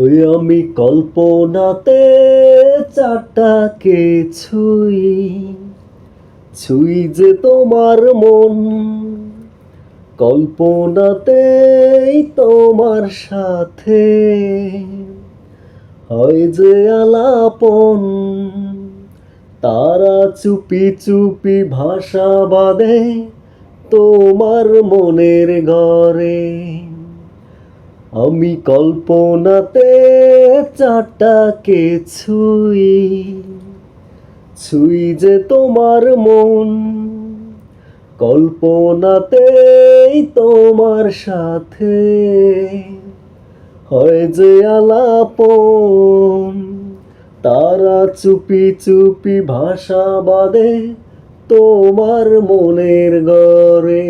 ওই আমি কল্পনাতে চারটাকে ছুঁই, ছুঁই যে তোমার মন, কল্পনাতেই তোমার সাথে হয় যে আলাপন। তারা চুপি চুপি ভাষা বাঁধে তোমার মনের ঘরে। আমি কল্পনাতে চারটাকে ছুঁই, ছুঁই যে তোমার মন, কল্পনাতেই তোমার সাথে হয় যে আলাপন। তারা চুপি চুপি ভাষা বাঁধে তোমার মনের ঘরে।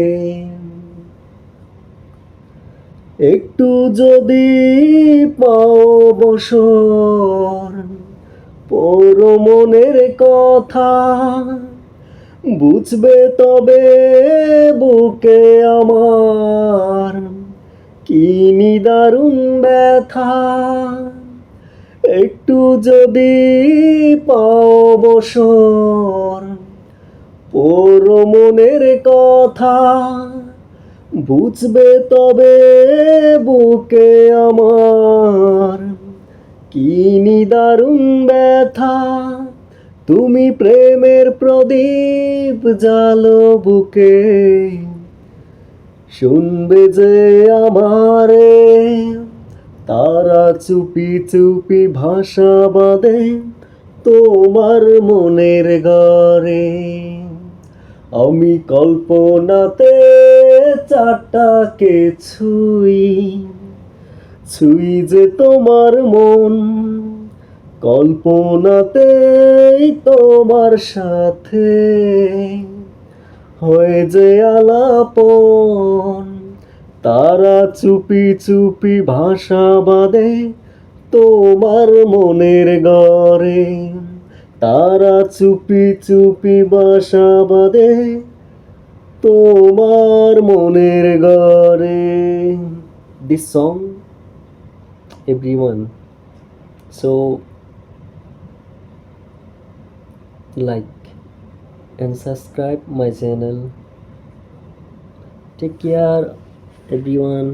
একটু যদি পাও বসর পর মনের কথা, বুঝবে তবে বুকে আমার কি নিদারুণ ব্যথা। একটু যদি পাও বসর পর মনের কথা, বুঝবে তবে বুকে আমার কি নিদারুণ ব্যথা। তুমি প্রেমের প্রদীপ জালো বুকে, শুনবে যে আমারে। তারা চুপি চুপি ভাষা বাঁধে তোমার মনের ঘরে। আমি কল্পনাতে চারটাকে ছুঁই, ছুঁই যে তোমার মন, কল্পনাতেই তোমার সাথে হয়ে যে আলাপন। তারা চুপি চুপি ভাষা বাঁধে তোমার মনের ঘরে। তারা চুপি চুপি বাসা বাঁধে তোমার মনের ঘরে। This song, everyone. So, like and subscribe my channel. Take care, everyone.